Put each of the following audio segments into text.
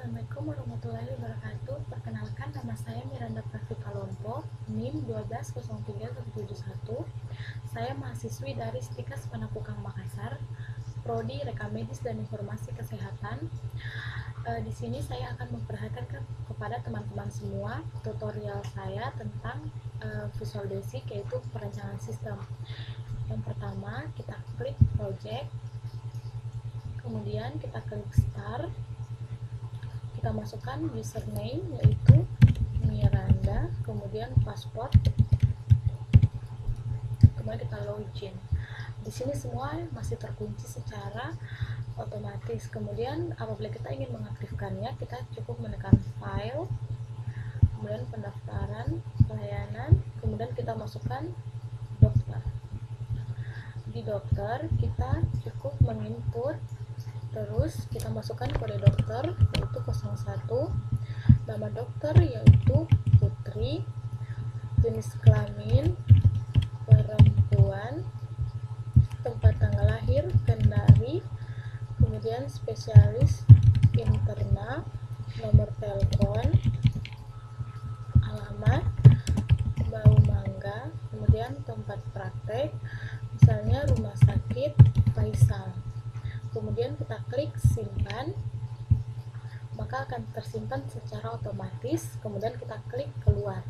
Assalamualaikum warahmatullahi wabarakatuh. Perkenalkan, nama saya Miranda Pravita Lompo, NIM 1203171. Saya mahasiswi dari Stika Sepanakukang Makassar, Prodi Rekam Medis dan Informasi Kesehatan. Di sini saya akan memperhatikan kepada teman-teman semua tutorial saya tentang Visual Basic, yaitu perencanaan sistem. Yang pertama, kita klik Project, kemudian kita klik Start. Kita masukkan username yaitu Miranda, kemudian password, kemudian kita login. Di sini semua masih terkunci secara otomatis. Kemudian apabila kita ingin mengaktifkannya, kita cukup menekan file, kemudian pendaftaran, pelayanan, kemudian kita masukkan dokter. Di dokter kita cukup menginput, terus kita masukkan kode dokter yaitu 01, nama dokter yaitu Putri, jenis kelamin perempuan, tempat tanggal lahir Kendari, kemudian spesialis interna, nomor telepon, alamat Bau Mangga, kemudian tempat praktek misalnya Rumah Sakit Faisal. Kemudian kita klik simpan, maka akan tersimpan secara otomatis. Kemudian kita klik keluar,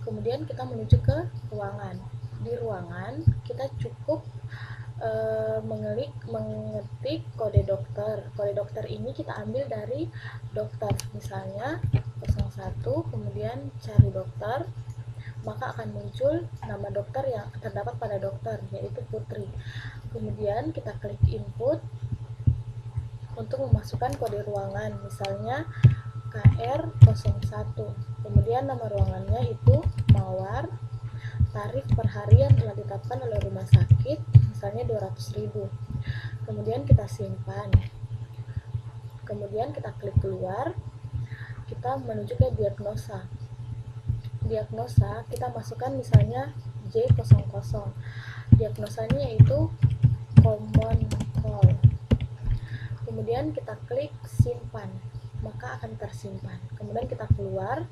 kemudian kita menuju ke ruangan. Di ruangan kita cukup mengetik kode dokter. Kode dokter ini kita ambil dari dokter, misalnya 01, kemudian cari dokter, maka akan muncul nama dokter yang terdapat pada dokter, yaitu Putri. Kemudian kita klik input untuk memasukkan kode ruangan, misalnya KR01. Kemudian nama ruangannya itu Mawar, tarif per hari yang telah ditetapkan oleh rumah sakit, misalnya 200.000. Kemudian kita simpan. Kemudian kita klik keluar, kita menuju ke diagnosa. Diagnosa kita masukkan misalnya J00. Diagnosanya yaitu common cold. Kemudian kita klik simpan, maka akan tersimpan. Kemudian kita keluar,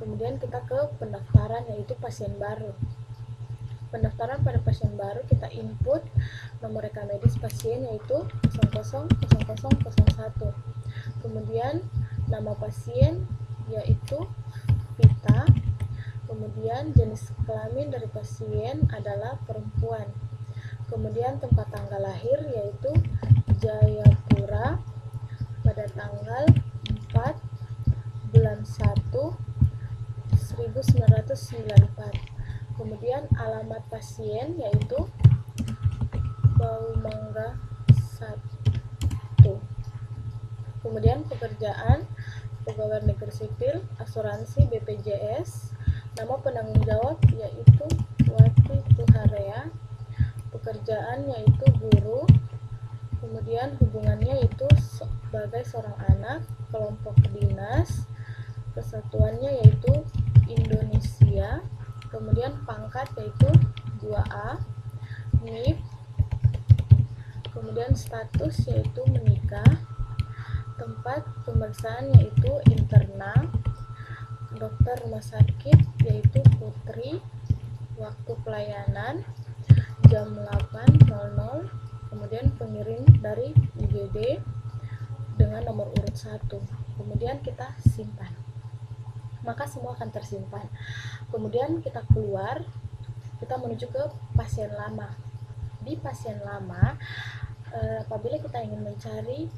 kemudian kita ke pendaftaran yaitu pasien baru. Pendaftaran pada pasien baru kita input nomor rekam medis pasien yaitu 000001. Kemudian nama pasien yaitu Vita, kemudian jenis kelamin dari pasien adalah perempuan, kemudian tempat tanggal lahir yaitu Jayapura pada tanggal 4 bulan 1 1994. Kemudian alamat pasien yaitu Bau Mangga 1. Kemudian pekerjaan pegawai negeri sipil, asuransi BPJS, nama penanggung jawab yaitu Wati Tuharea, pekerjaan yaitu guru, kemudian hubungannya itu sebagai seorang anak, kelompok dinas, kesatuannya yaitu Indonesia, kemudian pangkat yaitu 2A, NIP, kemudian status yaitu menikah, tempat pemeriksaan yaitu interna, dokter rumah sakit yaitu Putri, waktu pelayanan jam 8.00, kemudian pengirim dari UGD dengan nomor urut 1. Kemudian kita simpan, maka semua akan tersimpan. Kemudian kita keluar, kita menuju ke pasien lama. Di pasien lama, apabila kita ingin mencari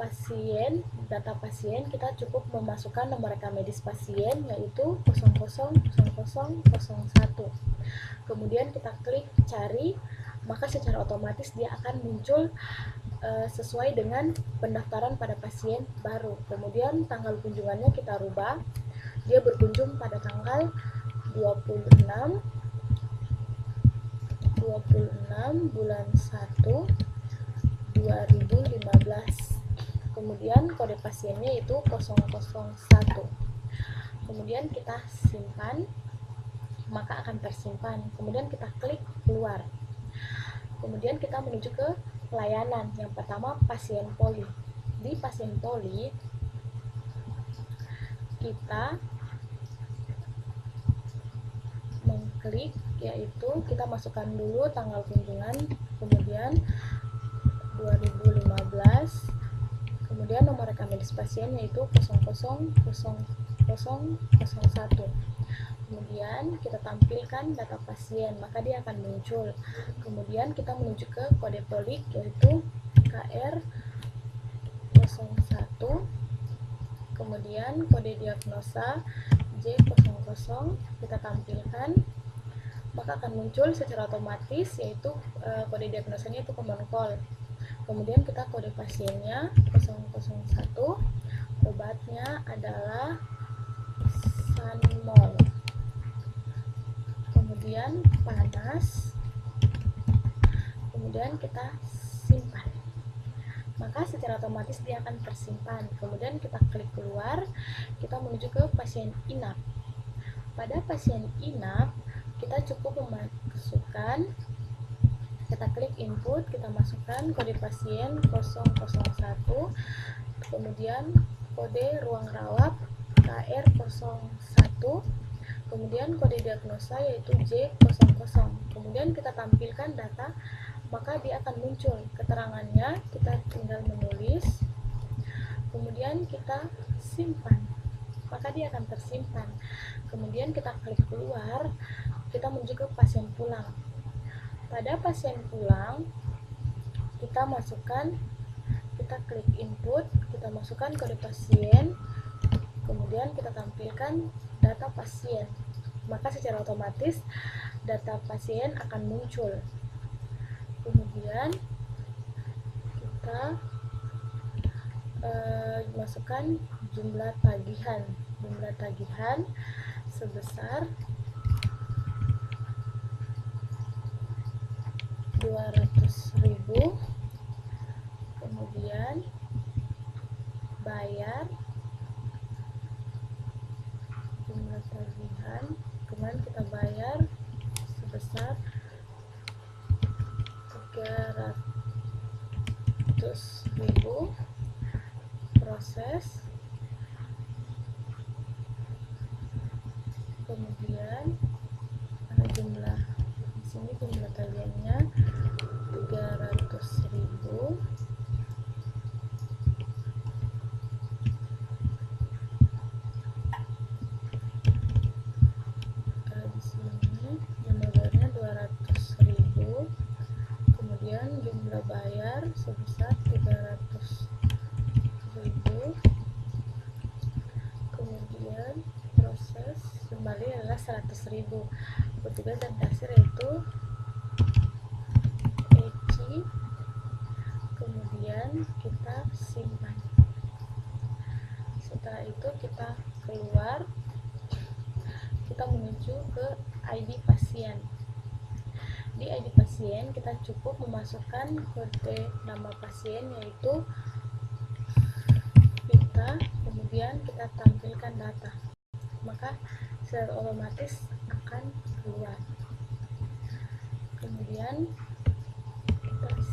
pasien, data pasien, kita cukup memasukkan nomor rekam medis pasien yaitu 000001. Kemudian kita klik cari, maka secara otomatis dia akan muncul sesuai dengan pendaftaran pada pasien baru. Kemudian tanggal kunjungannya kita rubah, dia berkunjung pada tanggal 26 bulan 1 2015. Kemudian kode pasiennya itu 001. Kemudian kita simpan, maka akan tersimpan. Kemudian kita klik keluar. Kemudian kita menuju ke pelayanan. Yang pertama pasien poli. Di pasien poli kita mengklik, yaitu kita masukkan dulu tanggal kunjungan, kemudian 2015, kemudian nomor rekam medis pasien yaitu 000001. Kemudian kita tampilkan data pasien, maka dia akan muncul. Kemudian kita menuju ke kode polik yaitu KR01, kemudian kode diagnosa J00 kita tampilkan, maka akan muncul secara otomatis yaitu kode diagnosanya itu common cold. Kemudian kita kode pasiennya 001, obatnya adalah Sanmol. Kemudian panas, kemudian kita simpan, maka secara otomatis dia akan tersimpan. Kemudian kita klik keluar, kita menuju ke pasien inap. Pada pasien inap kita cukup memasukkan, kita klik input, kita masukkan kode pasien 001, kemudian kode ruang rawat KR01, kemudian kode diagnosa yaitu J00. Kemudian kita tampilkan data, maka dia akan muncul keterangannya, kita tinggal menulis, kemudian kita simpan, maka dia akan tersimpan. Kemudian kita klik keluar, kita menuju ke pasien pulang. Pada pasien pulang kita masukkan, kita klik input, kita masukkan kode pasien, kemudian kita tampilkan data pasien, maka secara otomatis data pasien akan muncul. Kemudian kita masukkan jumlah tagihan sebesar 200.000, kemudian bayar jumlah tagihan, kemudian kita bayar sebesar 300.000, proses, kemudian jumlah di sini jumlah tagihannya 300.000, di sini jumlah bayarnya 200.000, kemudian jumlah bayar sebesar 300.000, kemudian proses kembali adalah 100.000. Petugas dan kasir yaitu Eci, kemudian kita simpan. Setelah itu kita keluar, kita menuju ke ID pasien. Di ID pasien kita cukup memasukkan kode nama pasien yaitu Vita, kemudian kita tampilkan data, maka secara otomatis akan keluar. Kemudian kita